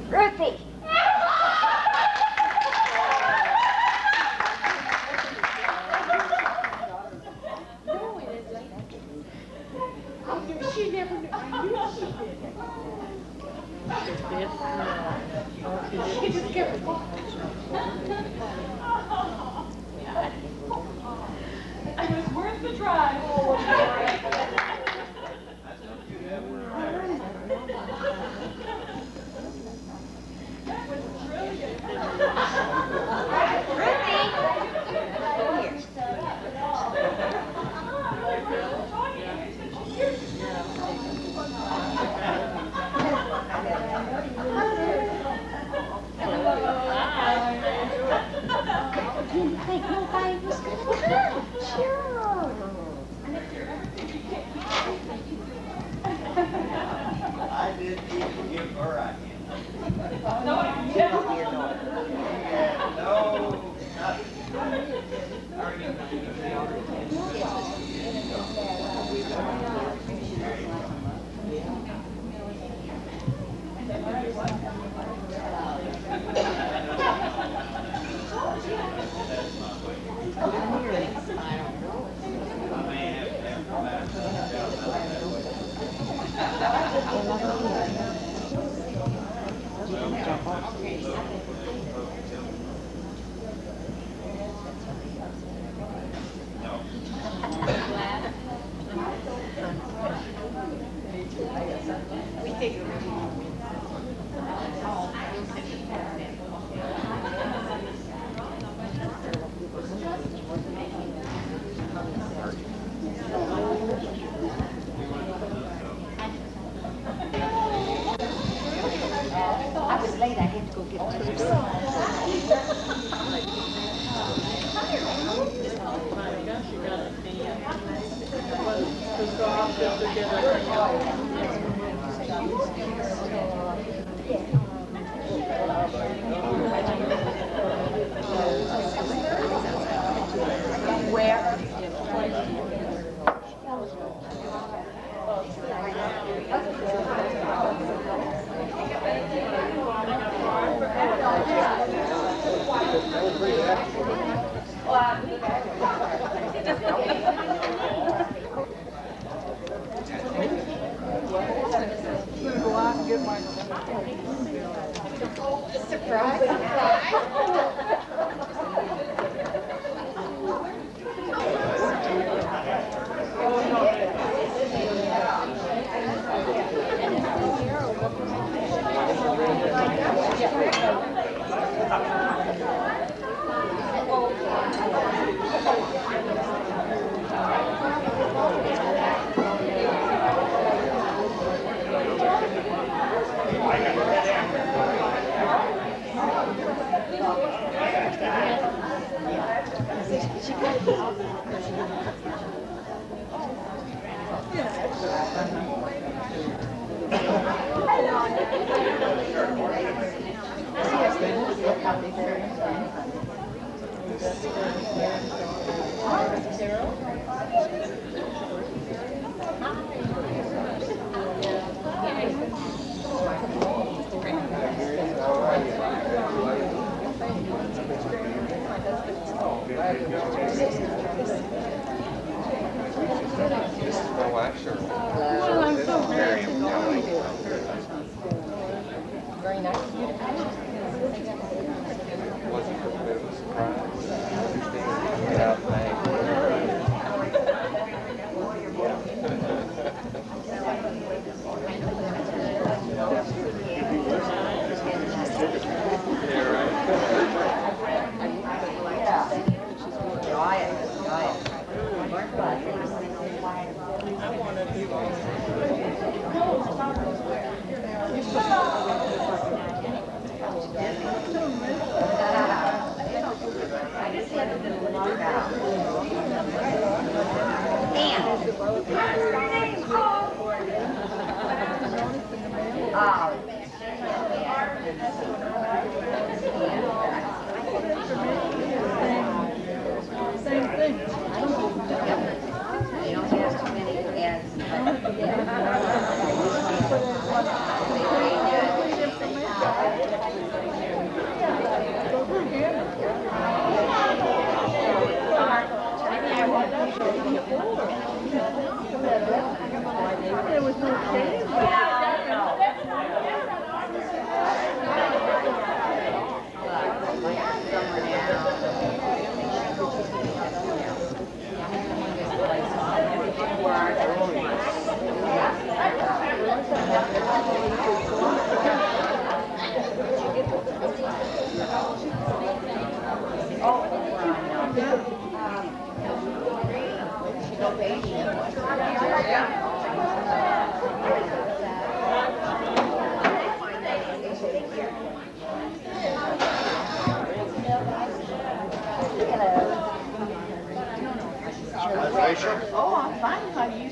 Ruthie! She never knew. I knew she did. She just kept walking. It was worth the drive. That was brilliant. Didn't think nobody was going to come. Sure. I didn't even give her a hint. No, you didn't. No, I was late. I had to go get Where? Go out and get my This is my wife, Shirley. Well, I'm so glad to know you. Very nice of you to come. Wasn't a bit of a surprise. Get out and Same thing. They don't have too many ads. There was no shame. Oh, I'm fine. How are you?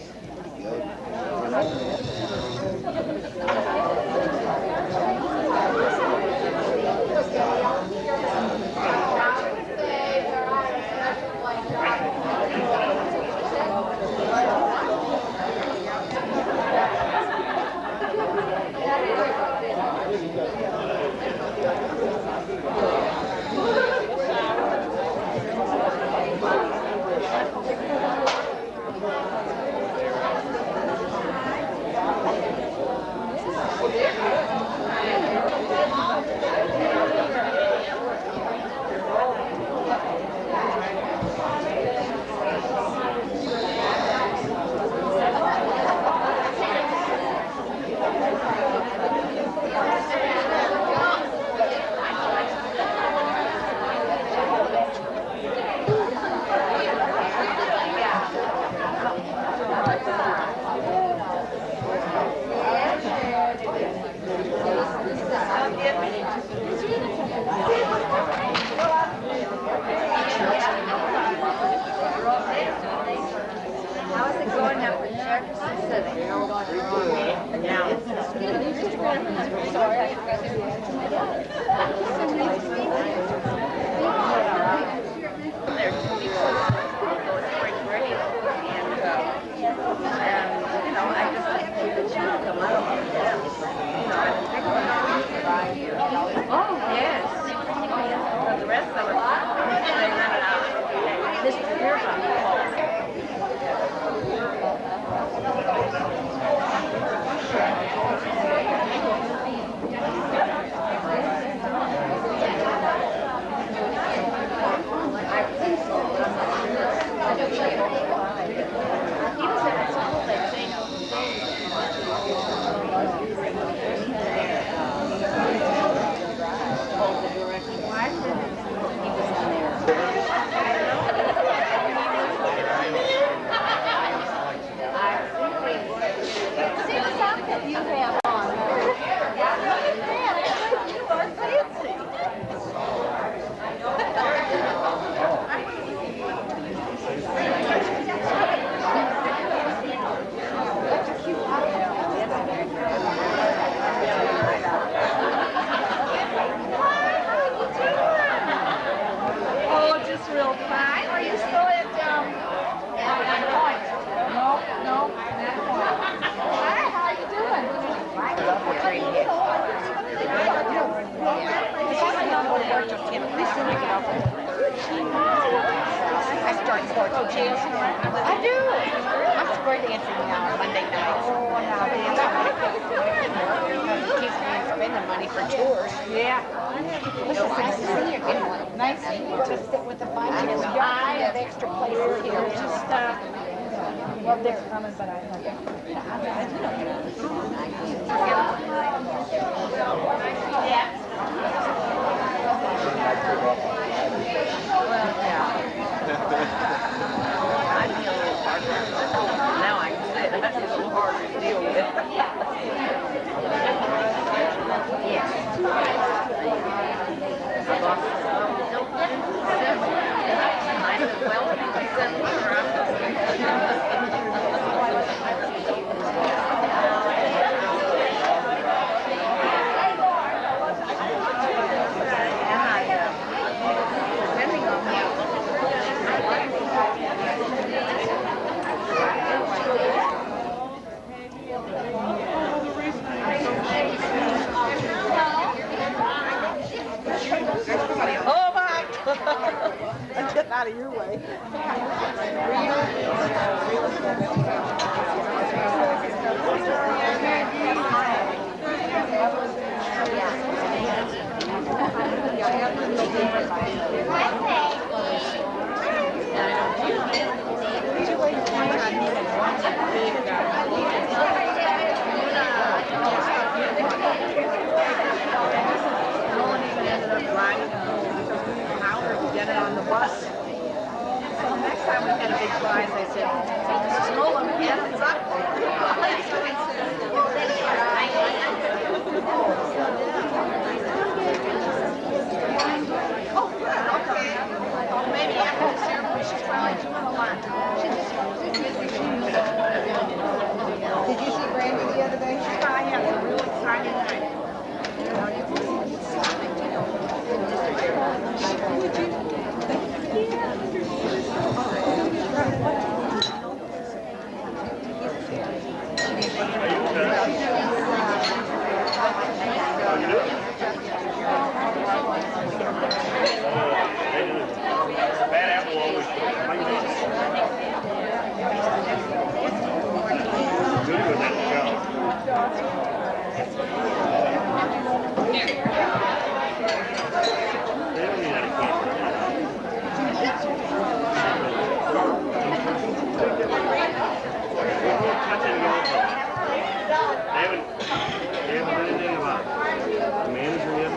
How's it going up in Jefferson City? Now. There's two people go to spring break, and you know, I just like to the children come out. Oh, yes. But the rest of them, they rent it out. Mr. Pearson. Oh, Jill. I do. I'm square dancing now on Monday nights. Oh, now it keeps me spending money for tours. Yeah. Listen, nice to see you again. Nice to see you. Just sit with the bunch and I have extra places here. Just, well, they're coming, but I know. Yeah. Well, yeah. I feel a little harder. Now I can say that it's a little harder to deal with. Yes. I lost might as well be oh my God! I'm getting out of your way. Get it on the bus. So next time we had a big prize, I said, "Snow them, hands up." Oh, good. Okay. Well, maybe after the ceremony, she's probably doing a lot. Did you see Brandy the other day? I had a real exciting night. Bad apple always good with that job. They don't need any They haven't done anything about the manager yet.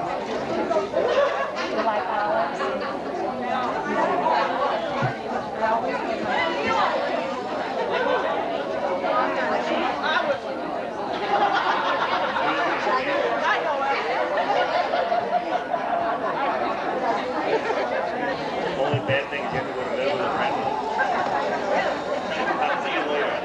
You like olives? Only bad thing is you have to go to bed with a friend. I'll see you later.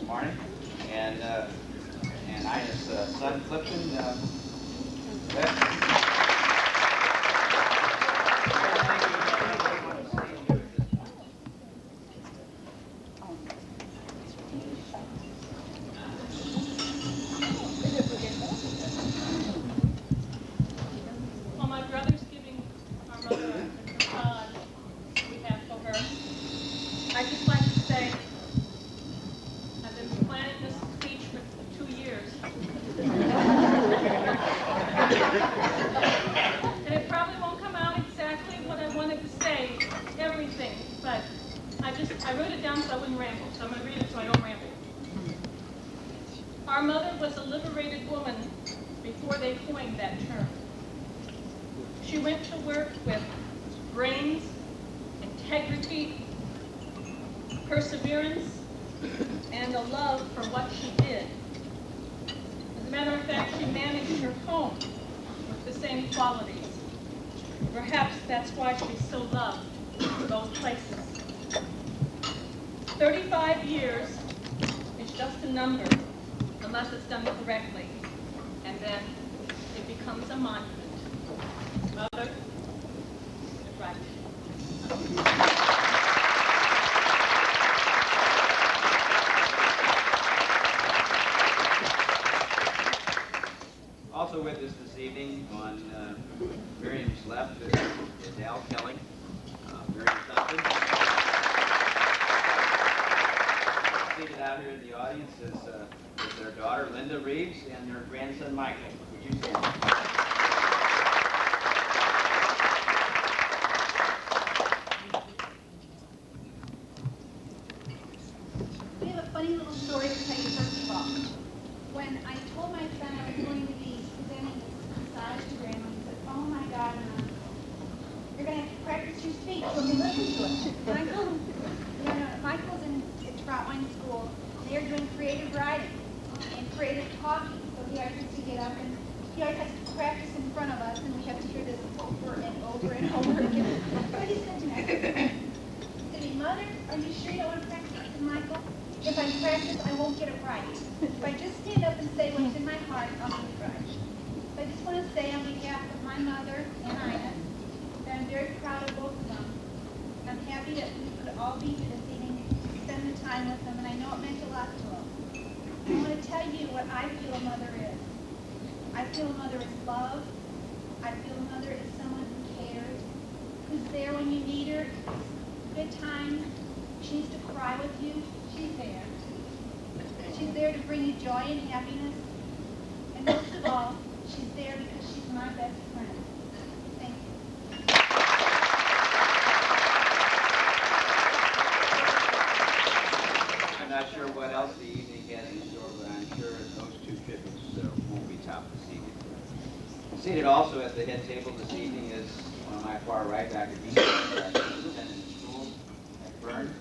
morning. And Ina's son, Clifton, Well, my brother's giving our mother a facade we have for her. I'd just like to say I've been planning this speech for 2 years. And it probably won't come out exactly what I wanted to say, everything, but I wrote it down so I wouldn't ramble, so I'm going to read it so I don't ramble. Our mother was a liberated woman before they coined that term. She went to work with brains, integrity, perseverance, and a love for what she did. As a matter of fact, she managed her home with the same qualities. Perhaps that's why she's so loved in those places. 35 years is just a number, unless it's done correctly, and then it becomes a monument. Mother, you're right. Also with us this evening on Miriam's left is Al Kelly, Miriam's husband. Seated out here in the audience is their daughter Linda Reeves and their grandson Michael. Would you stand? We have a funny little story to tell you first of all. When I told my son I was going to be presenting this massage to Grandma, he said, "Oh my God, Mom, you're going to have to practice your speech when we listen to it." And I told him, no, Michael's in Trotwine School. They're doing creative writing and creative talking, so he always has to get up and he always has to practice in front of us, and we have to hear this over and over and over again. But he said to me, he said, "Mother, are you sure you don't want to practice?" I said, "Michael, if I practice, I won't get it right. If I just stand up and say what's in my heart, I'll get it right." So I just want to say on behalf of my mother and Ina that I'm very proud of both of them. I'm happy that we could all be here this evening to spend the time with them, and I know it meant a lot to them. I want to tell you what I feel a mother is. I feel a mother is love. I feel a mother is someone who cares, who's there when you need her. Good times. She needs to cry with you. She's there. She's there to bring you joy and happiness. And most of all, she's there because she's my best friend. Thank you. I'm not sure what else the evening has in store, but I'm sure those two tributes won't be topped this evening. Seated also at the head table this evening is, on my far right, Dr. Dean, superintendent of schools at Bern.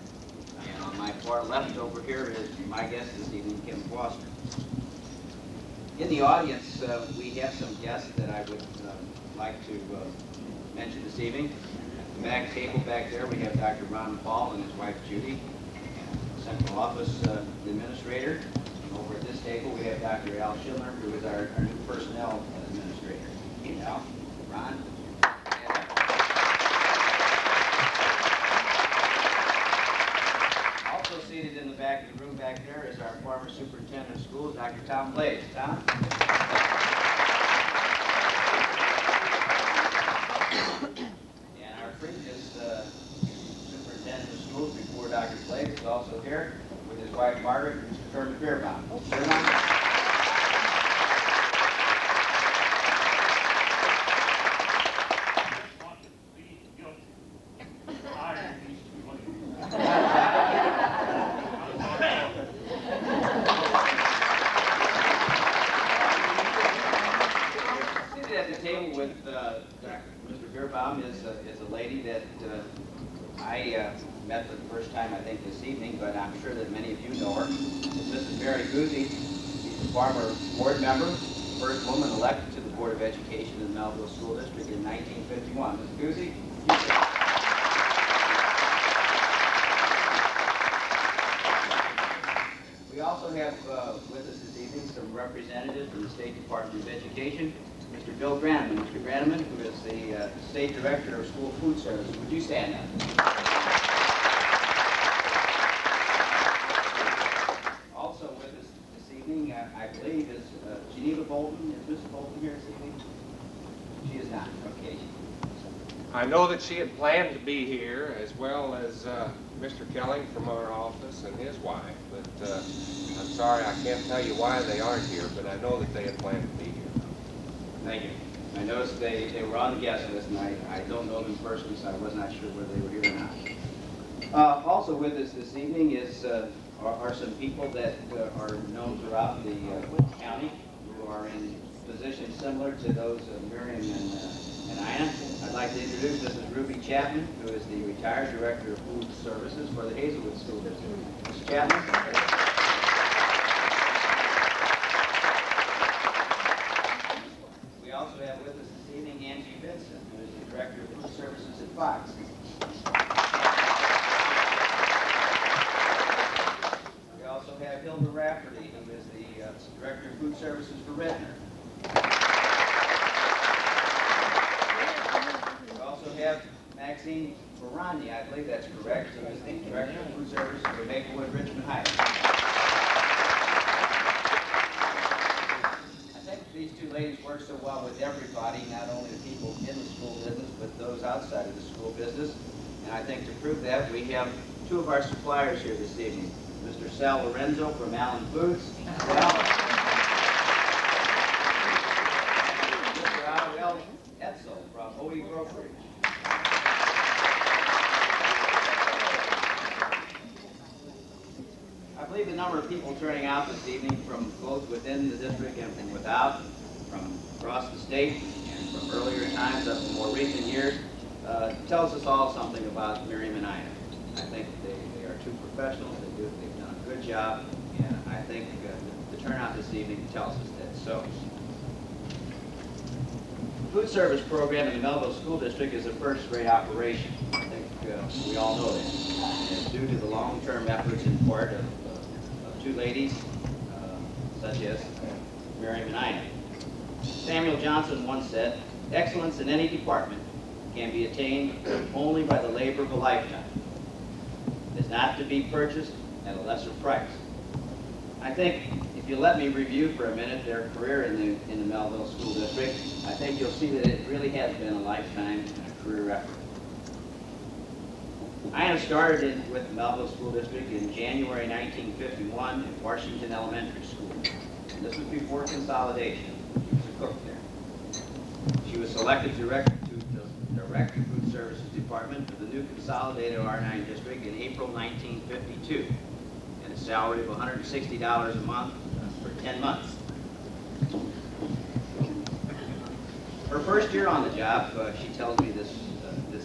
And on my far left over here is my guest this evening, Kim Foster. In the audience, we have some guests that I would like to mention this evening. At the back table back there, we have Dr. Ron Paul and his wife Judy, Central Office Administrator. And over at this table, we have Dr. Al Schindler, who is our new Personnel Administrator. Al, Ron. Also seated in the back of the room back there is our former Superintendent of Schools, Dr. Tom Blaze. Tom? And our previous Superintendent of Schools before Dr. Blaze is also here with his wife Margaret and Mr. Kermit Beerbaum. Seated at the table with Mr. Beerbaum is a lady that I met for the first time, I think, this evening, but I'm sure that many of you know her. It's Mrs. Mary Guzzi. She's a former board member, first woman elected to the Board of Education in the Melville School District in 1951. Mrs. Guzzi? We also have with us this evening some representatives from the State Department of Education. Mr. Bill Granneman. Mr. Granneman, who is the State Director of School Food Services. Would you stand up? Also with us this evening, I believe, is Geneva Bolton. Is Mrs. Bolton here this evening? She is not. Okay. I know that she had planned to be here, as well as Mr. Kelling from our office and his wife, but I'm sorry I can't tell you why they aren't here, but I know that they had planned to be here. Thank you. I noticed they were on the guest list, and I don't know them personally, so I was not sure whether they were here or not. Also with us this evening are some people that are known throughout the county who are in positions similar to those of Miriam and Ina. I'd like to introduce Mrs. Ruby Chapman, who is the retired Director of Food Services for the Hazelwood School District. Mrs. Chapman. We also have with us this evening Angie Vincent, who is the Director of Food Services at Fox. We also have Hilda Rafferty, who is the Director of Food Services for Redner. We also have Maxine Ferrandi, I believe that's correct, who is the Director of Food Services for Maplewood Richmond Heights. These two ladies work so well with everybody, not only the people in the school business, but those outside of the school business. And I think to prove that, we have two of our suppliers here this evening. Mr. Sal Lorenzo from Allen Foods. Mr. Al Edsel from OE Brokerage. I believe the number of people turning out this evening from both within the district and from without, from across the state, and from earlier times up to more recent years, tells us all something about Miriam and Ina. I think they are two professionals. They've done a good job, and I think the turnout this evening tells us that so. The food service program in the Melville School District is a first-rate operation. I think we all know that. And it's due to the long-term efforts in part of two ladies, such as Miriam and Ina. Samuel Johnson once said, "Excellence in any department can be attained only by the labor of a lifetime. It is not to be purchased at a lesser price." I think if you let me review for a minute their career in the Melville School District, I think you'll see that it really has been a lifetime and a career effort. Ina started with the Melville School District in January 1951 at Washington Elementary School. And this was before consolidation. She was a cook there. She was selected Director of Food Services Department for the new consolidated R9 district in April 1952, and a salary of $160 a month for 10 months. Her first year on the job, she tells me this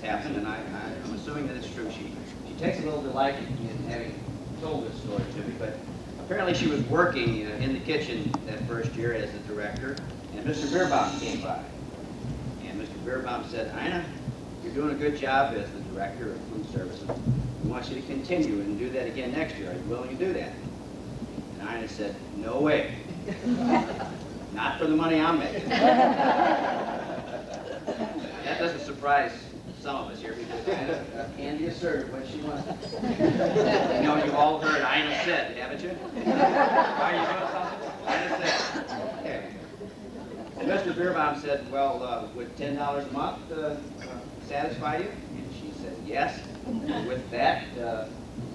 happened, and I'm assuming that it's true. She takes a little delight in having told this story to me, but apparently she was working in the kitchen that first year as the director, and Mr. Beerbaum came by. And Mr. Beerbaum said, "Ina, you're doing a good job as the director of food services. We want you to continue and do that again next year. Are you willing to do that?" And Ina said, "No way. Not for the money I'm making." That doesn't surprise some of us here because Ina can be assertive when she wants to. You know, you've all heard Ina said, haven't you? Are you doing something? Ina said. Okay. And Mr. Beerbaum said, "Well, would $10 a month satisfy you?" And she said, "Yes." And with that,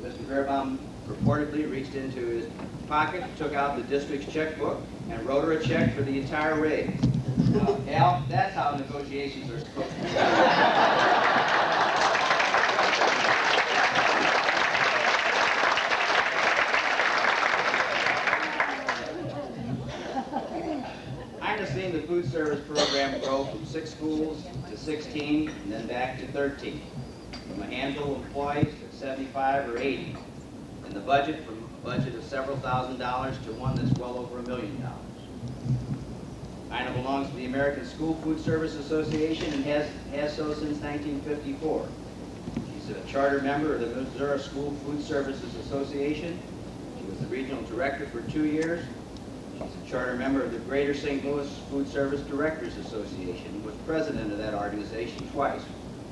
Mr. Beerbaum reportedly reached into his pocket, took out the district's checkbook, and wrote her a check for the entire raise. Al, that's how negotiations are supposed to be. I've seen the food service program grow from 6 schools to 16 and then back to 13. From a handful of employees to 75 or 80. And the budget from a budget of several $1,000s to one that's well over $1 million. Ina belongs to the American School Food Service Association and has so since 1954. She's a charter member of the Missouri School Food Services Association. She was the regional director for 2 years. She's a charter member of the Greater St. Louis Food Service Directors Association and was president of that organization twice,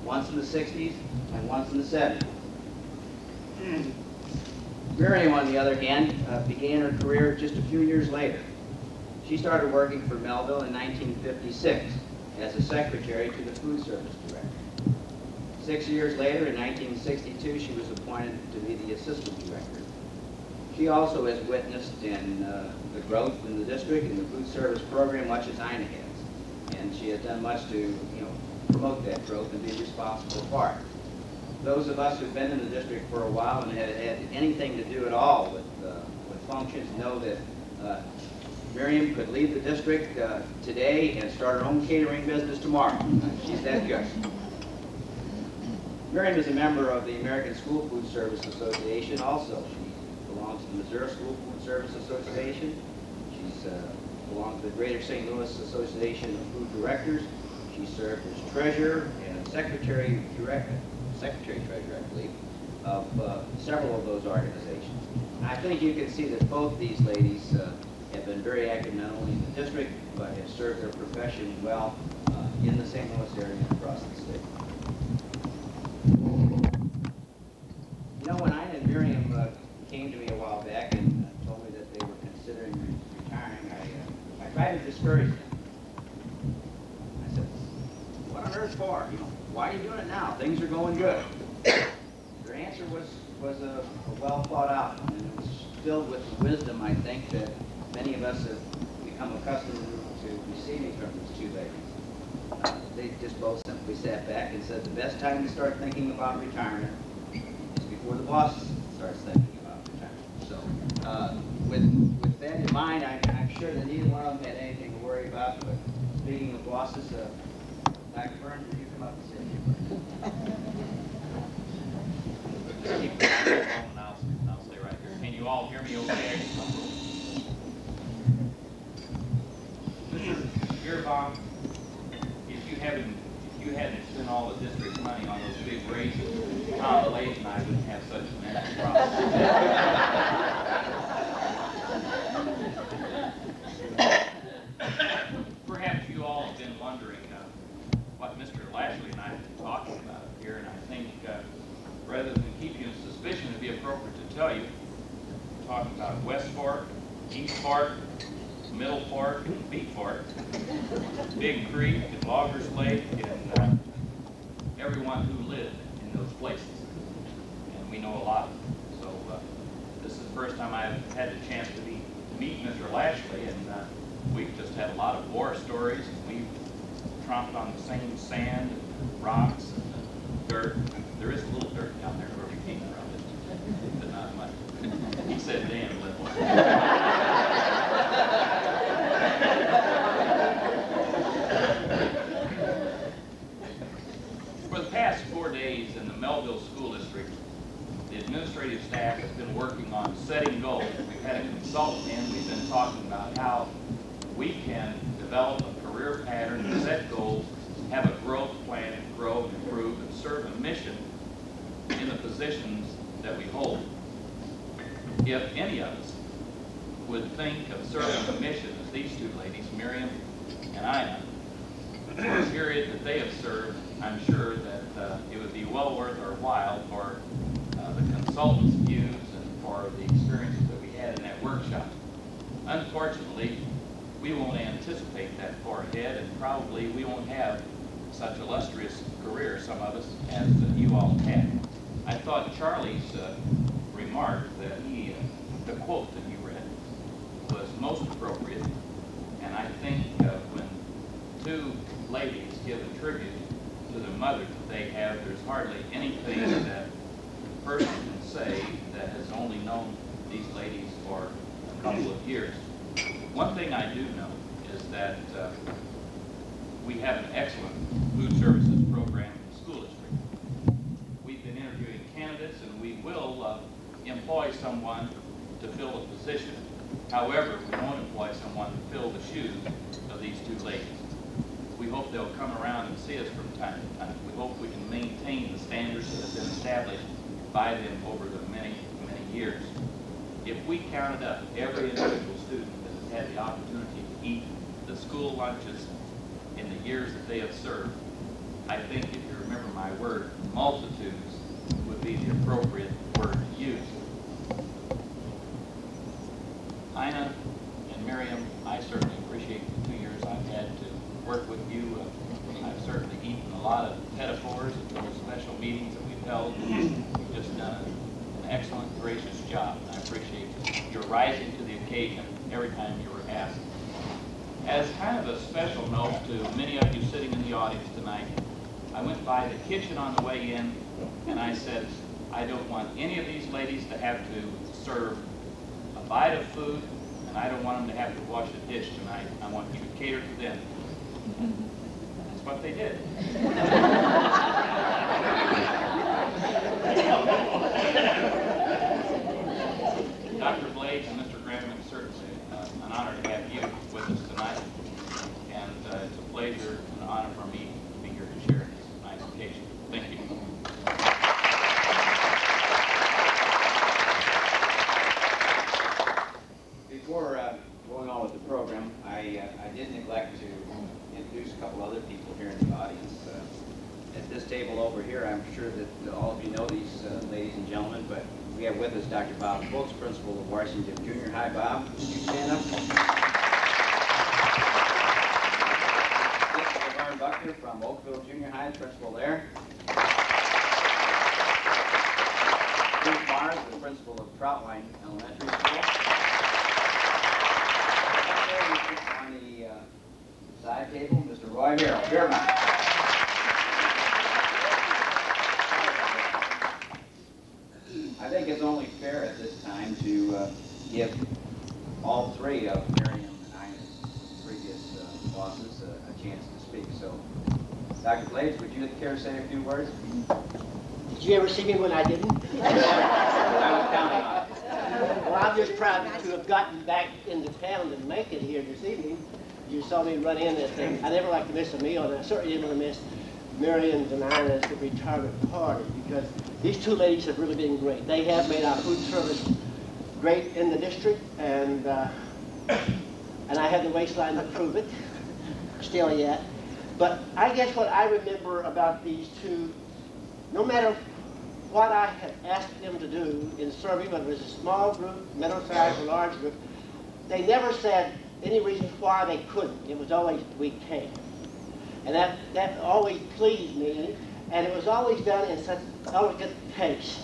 once in the 60s and once in the 70s. Miriam, on the other hand, began her career just a few years later. She started working for Melville in 1956 as a secretary to the food service director. 6 years later, in 1962, she was appointed to be the assistant director. She also has witnessed in the growth in the district and the food service program, much as Ina has. And she has done much to, promote that growth and be responsible for it. Those of us who've been in the district for a while and had anything to do at all with functions know that Miriam could leave the district today and start her own catering business tomorrow. She's that good. Miriam is a member of the American School Food Service Association also. She belongs to the Missouri School Food Service Association. She belongs to the Greater St. Louis Association of Food Directors. She served as treasurer and secretary-treasurer, I believe, of several of those organizations. I think you can see that both these ladies have been very active not only in the district, but have served their profession well in the St. Louis area and across the state. When Ina and Miriam came to me a while back and told me that they were considering retiring, I tried to discourage them. I said, what on earth for? Why are you doing it now? Things are going good. Their answer was a well thought out, and it was filled with the wisdom, I think, that many of us have become accustomed to receiving from these two ladies. They just both simply sat back and said the best time to start thinking about retirement is before the boss starts thinking about retirement. So with that in mind, I'm sure that neither one of them had anything to worry about, but speaking of bosses, Dr. Burns, would you come up and say a few words? Just keep the microphone and I'll stay right here. Can you all hear me okay? Mr. Beerbaum, if you hadn't spent all the district's money on those big raises, Tom Blades and I wouldn't have such a mess problem. Perhaps you all have been wondering what Mr. Lashley and I have been talking about here, and I think rather than keep you in suspicion, it'd be appropriate to tell you, we're talking about West Fork, East Fork, Middle Fork, and Beat Fork, Big Creek, and Loggers Lake, and everyone who lived in those places. And we know a lot of them. So this is the first time I've had the chance to meet Mr. Lashley, and we've just had a lot of war stories, and we've tromped on the same sand and rocks and dirt. There is a little dirt down there where we came from, but not much. He said damn little. For the past 4 days in the Melville School District, the administrative staff has been working on setting goals. We've had a consultant in, we've been talking about how we can develop a career pattern, set goals, have a growth plan, and grow and improve, and serve a mission in the positions that we hold. If any of us would think of serving a mission as these two ladies, Miriam and Ina, for a period that they have served, I'm sure that it would be well worth our while for the consultant's views and for the experiences that we had in that workshop. Unfortunately, we won't anticipate that far ahead, and probably we won't have such illustrious career, some of us, as you all had. I thought Charlie's remark that the quote that he read was most appropriate, and I think when two ladies give a tribute to the mother that they have, there's hardly anything that a person can say that has only known these ladies for a couple of years. One thing I do know is that we have an excellent food services program in the school district. We've been interviewing candidates, and we will employ someone to fill a position. However, we won't employ someone to fill the shoes of these two ladies. We hope they'll come around and see us from time to time. We hope we can maintain the standards that have been established by them over the many, many years. if we counted up every individual student that has had the opportunity to eat the school lunches in the years that they have served, I think if you remember my word, multitudes would be the appropriate word to use. Ina and Miriam, I certainly appreciate the 2 years I've had to work with you. I've certainly eaten a lot of metaphors at those special meetings that we've held. You've just done an excellent, gracious job. I appreciate your rising to the occasion every time you were asked. As kind of a special note to many of you sitting in the audience tonight, I went by the kitchen on the way in and I said, I don't want any of these ladies to have to serve a bite of food, and I don't want them to have to wash a dish tonight. I want you to cater to them. That's what they did. Dr. Blades and Mr. Graham, it's certainly an honor to have you with us tonight, and it's a pleasure and an honor for me to be here to share this nice occasion. Thank you. Before going on with the program, I did neglect to introduce a couple other people here in the audience. At this table over here, I'm sure that all of you know these ladies and gentlemen, but we have with us Dr. Bob Folks, principal of Washington Junior High. Bob, would you stand up? This is Laverne Buckner from Oakville Junior High, principal there. Bruce Mars, the principal of Troutline Elementary School. On the side table, Mr. Roy Beerman. I think it's only fair at this time to give all three of Miriam and Ina's previous bosses a chance to speak. So, Dr. Blades, would you care to say a few words? Did you ever see me when I didn't? I was counting on it. Well, I'm just proud to have gotten back into town and make it here this evening. You saw me run in that thing. I never like to miss a meal, and I certainly didn't want to miss Miriam's and Ina's retirement party, because these two ladies have really been great. They have made our food service great in the district, and I have the waistline to prove it, still yet. But I guess what I remember about these two, no matter what I had asked them to do in serving, whether it was a small group, middle-sized, or large group, they never said any reason why they couldn't. It was always, we can. And that always pleased me, and it was always done in such elegant taste.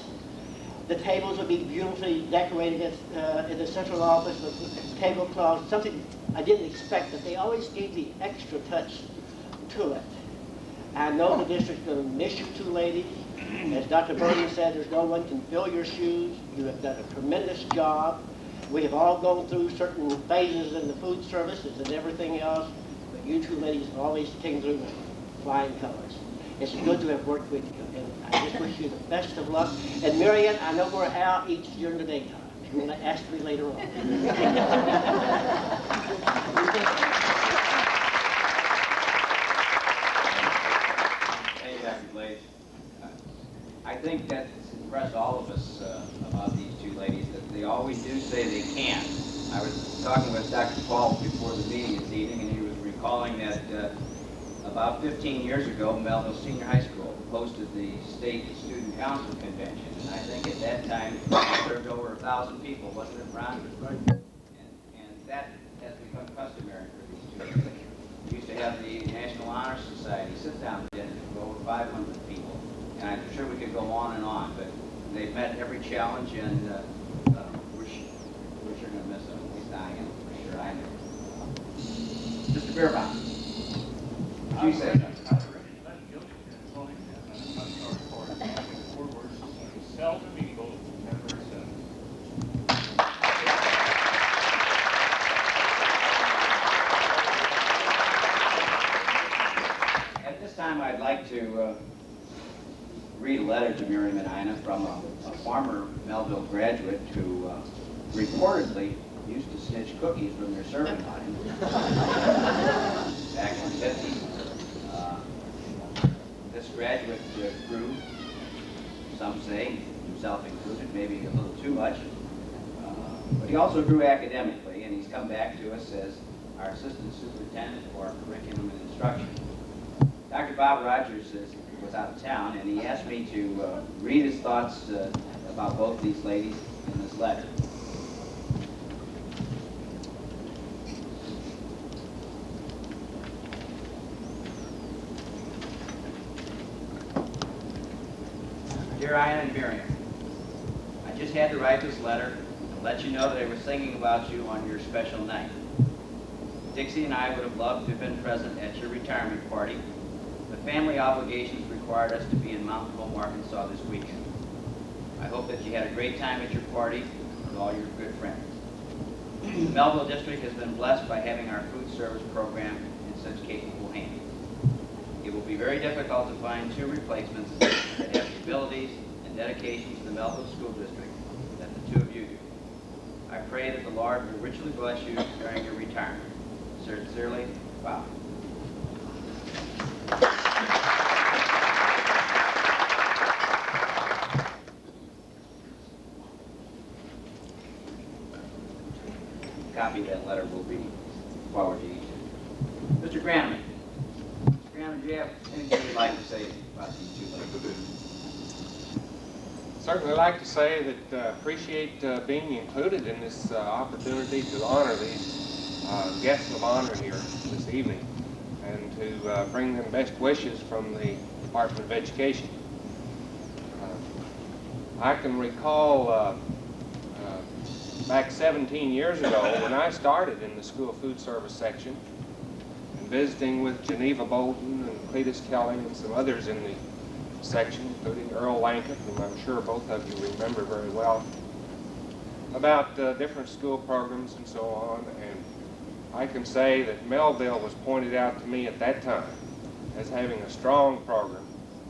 The tables would be beautifully decorated in the central office with tablecloths, something I didn't expect, but they always gave the extra touch to it. I know the district's going to miss you two ladies. As Dr. Burton said, there's no one can fill your shoes. You have done a tremendous job. We have all gone through certain phases in the food services and everything else, but you two ladies always came through with flying colors. It's good to have worked with you, and I just wish you the best of luck. And Miriam, I know where Al eats during the daytime. You're going to ask me later on. Hey, Dr. Blades. I think that's impressed all of us about these two ladies, that they always do say they can. I was talking with Dr. Paul before the meeting this evening, and he was recalling that about 15 years ago, Melville Senior High School hosted the State Student Council Convention, and I think at that time it served over 1,000 people, wasn't it, Ron? Right. And that has become customary for these two. We used to have the National Honor Society sit-down dinner with over 500 people, and I'm sure we could go on, but they've met every challenge, and we're sure going to miss them. At least I am, for sure. I know. Mr. Beerbaum. You say that. Seldom equal, never seldom. At this time, I'd like to read a letter to Miriam and Ina from a former Melville graduate who reportedly used to snitch cookies from their serving time back in the 50s. This graduate grew, some say, himself included, maybe a little too much. But he also grew academically, and he's come back to us as our assistant superintendent for curriculum and instruction. Dr. Bob Rogers was out of town, and he asked me to read his thoughts about both these ladies in this letter. Dear Ina and Miriam, I just had to write this letter to let you know that I was thinking about you on your special night. Dixie and I would have loved to have been present at your retirement party, but family obligations required us to be in Mountain Home, Arkansas this weekend. I hope that you had a great time at your party with all your good friends. The Melville District has been blessed by having our food service program in such capable hands. It will be very difficult to find two replacements that have the abilities and dedication to the Melville School District that the two of you do. I pray that the Lord will richly bless you during your retirement. Sincerely, Bob. A copy of that letter will be forwarded to you. Mr. Granneman. Mr. Granneman, do you have anything you'd like to say about these two ladies? Certainly like to say that appreciate being included in this opportunity to honor these guests of honor here this evening, and to bring them best wishes from the Department of Education. I can recall back 17 years ago when I started in the school food service section and visiting with Geneva Bolton and Cletus Kelly and some others in the section, including Earl Lankett, whom I'm sure both of you remember very well, about different school programs and so on. And I can say that Melville was pointed out to me at that time as having a strong program,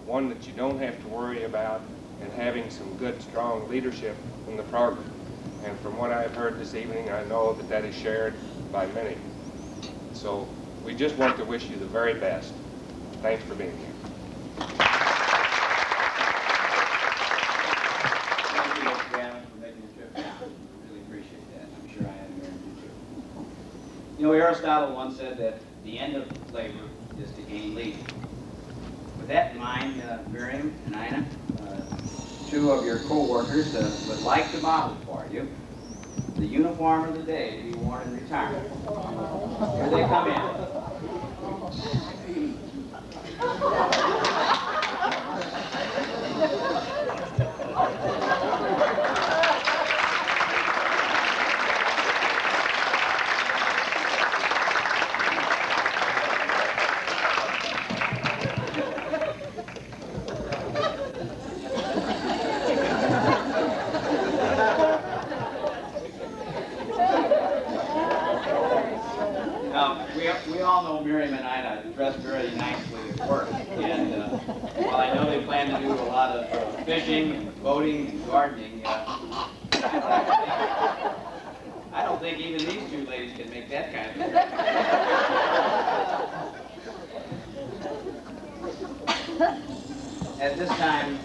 one that you don't have to worry about, and having some good, strong leadership in the program. And from what I've heard this evening, I know that that is shared by many. So we just want to wish you the very best. Thanks for being here. Thank you, Mr. Granneman, for making the trip down. Really appreciate that. I'm sure I am here to too. You know, Aristotle once said that the end of labor is to gain leisure. With that in mind, Miriam and Ina, two of your co-workers would like to model for you the uniform of the day to be worn in retirement. Here they come in. We all know Miriam and Ina dress very nicely at work, and while I know they plan to do a lot of fishing, and boating, and gardening, I don't think even these two ladies can make that kind of trip. At this time,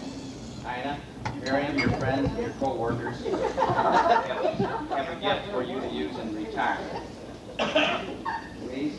Ina, Miriam, your friends, and your co-workers have a gift for you to use in retirement. Please.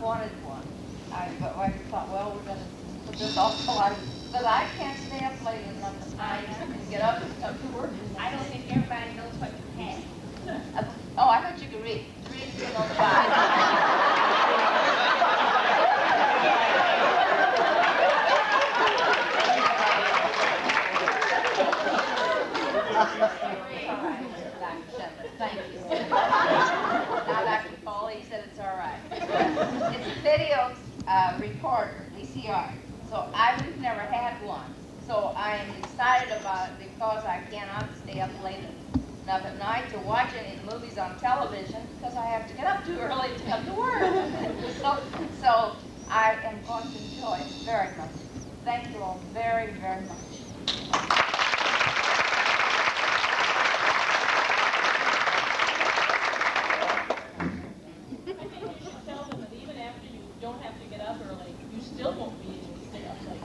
wanted one. But I thought, well, we're going to put this off till but I can't stay up late enough at night and get up and come to work. I don't think everybody knows what you have. Oh, I thought you could read. Read still on the Thank you. Now Dr. Foley said it's all right. It's a video recorder, VCR. So we've never had one. So I am excited about it because I cannot stay up late enough at night to watch any movies on television because I have to get up too early to come to work. so I am going to enjoy it very much. Thank you all very, very much. Don't have to get up early, you still won't be able to stay up late.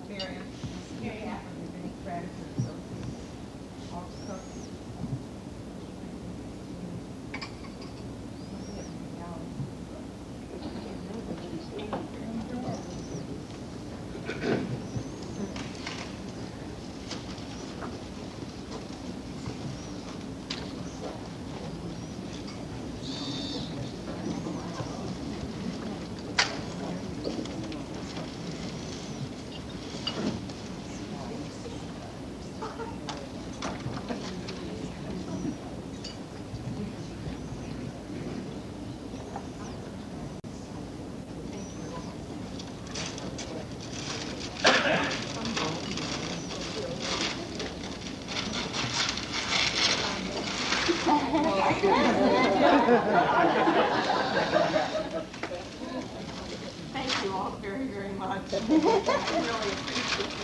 Miriam. Miriam. Any gratitude, so all cooks. Thank you all very, very much. I really appreciate it.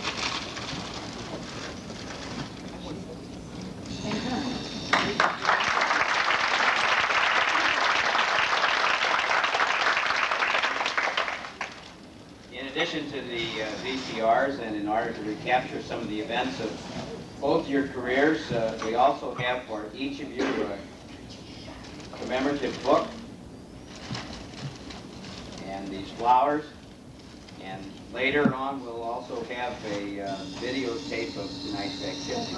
In addition to the VCRs, and in order to recapture some of the events of both your careers, we also have for each of you a commemorative book and these flowers. And later on, we'll also have a videotape of tonight's activities.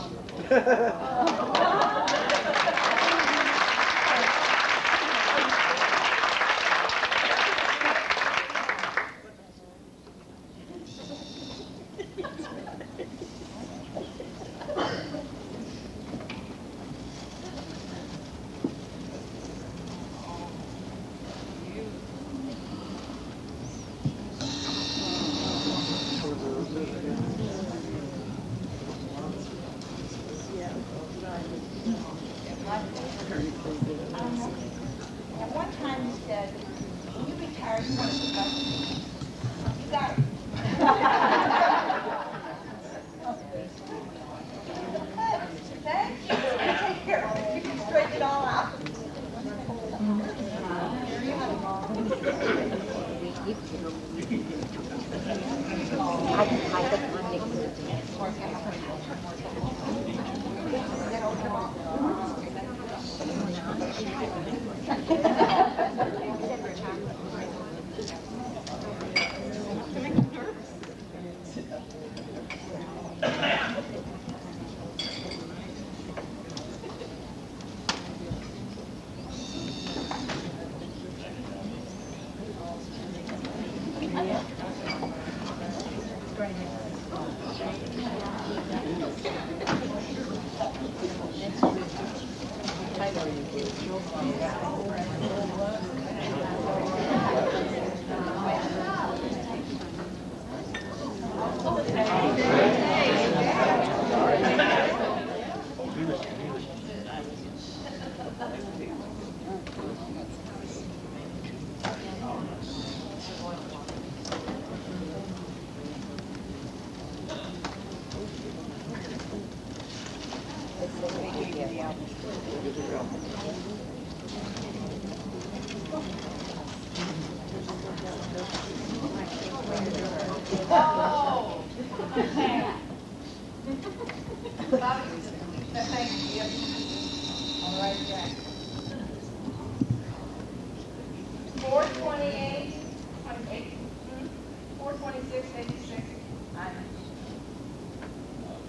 At one time you said, when you retire, you want to go back. You got it. Thank you. Take care of it. You can straighten it all out. Thank you. All right, Jack. 428, 426, 86.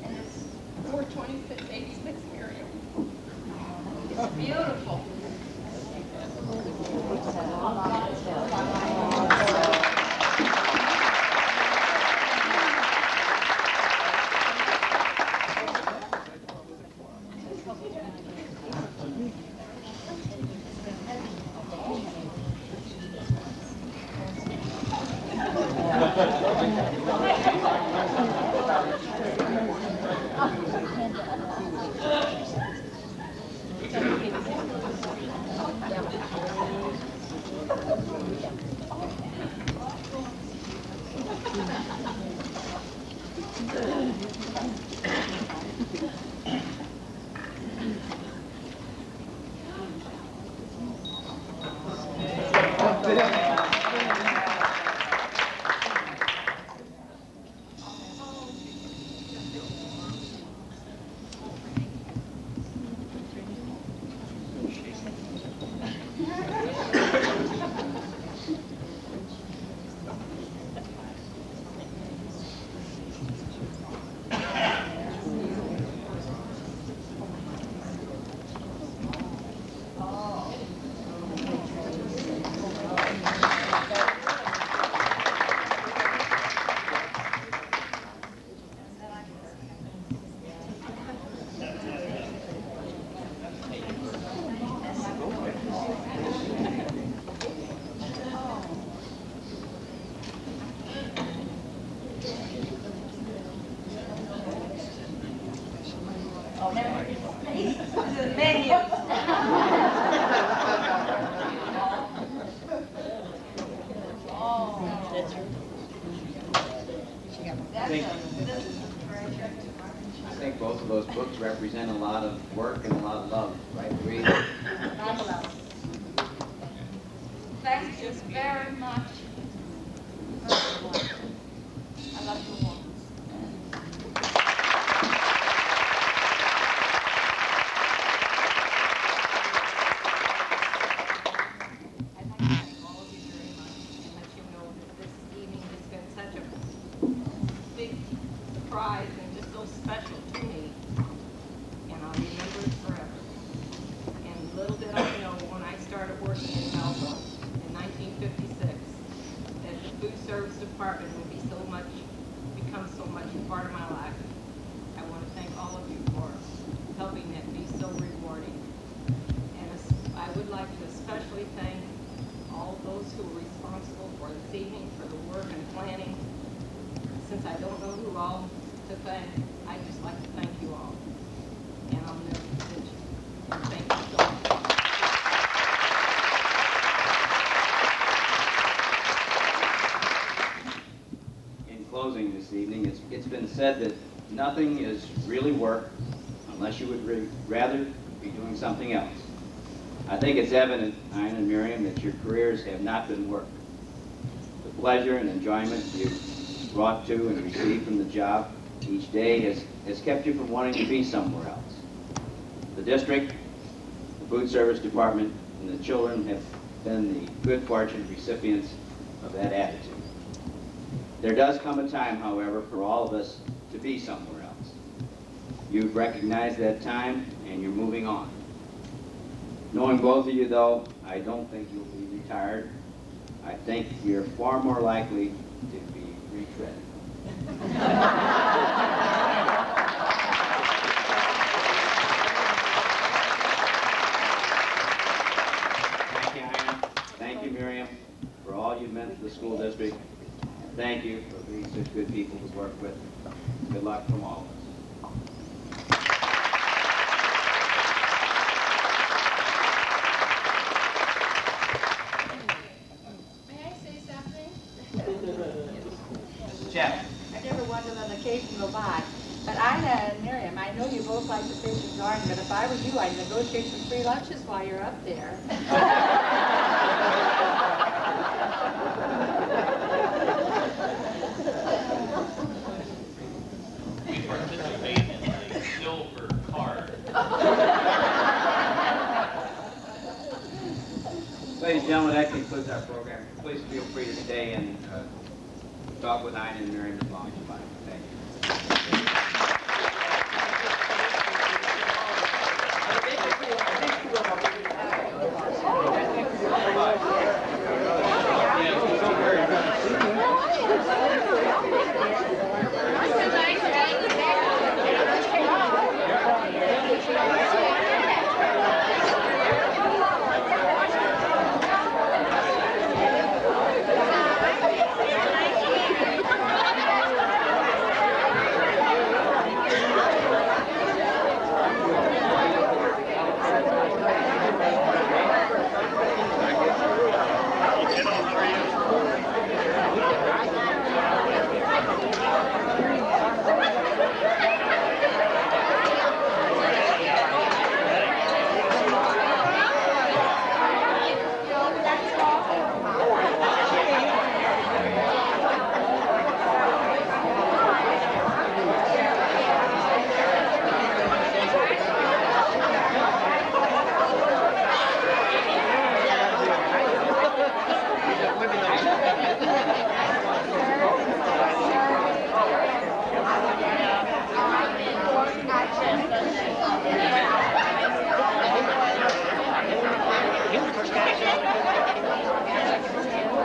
And it's 426, 86, Miriam. it's beautiful. Oh, never. The menu. I think both of those books represent a lot of work and a lot of love, right, Reed? Thank you very much. I love you all. I'd like to thank all of you very much and let you know that this evening has been such a big surprise and just so special to me. And I'll remember it forever. And little did I know when I started working in Melville in 1956 that the food service department would be become so much a part of my life. I want to thank all of you for helping that be so rewarding. And I would like to especially thank all those who were responsible for this evening, for the work and planning. Since I don't know who all to thank, I'd just like to thank you all. And I'll never forget you. And thank you so much. In closing this evening, it's been said that nothing is really work unless you would rather be doing something else. I think it's evident, Ina and Miriam, that your careers have not been work. The pleasure and enjoyment you've brought to and received from the job each day has kept you from wanting to be somewhere else. The district, the food service department, and the children have been the good fortune recipients of that attitude. There does come a time, however, for all of us to be somewhere else. You've recognized that time, and you're moving on. Knowing both of you, though, I don't think you'll be retired. I think you're far more likely to be retreaded. Thank you, Ina. Thank you, Miriam, for all you've meant to the school district. Thank you for being such good people to work with. Good luck from all of us. May I say something? Jeff. I never wanted an occasion to go by. But Ina and Miriam, I know you both like to fish and garden, but if I were you, I'd negotiate some free lunches while you're up there. We participate in the silver card that concludes our program. Please feel free to stay and talk with Ina and Miriam as long as you like. Thank you.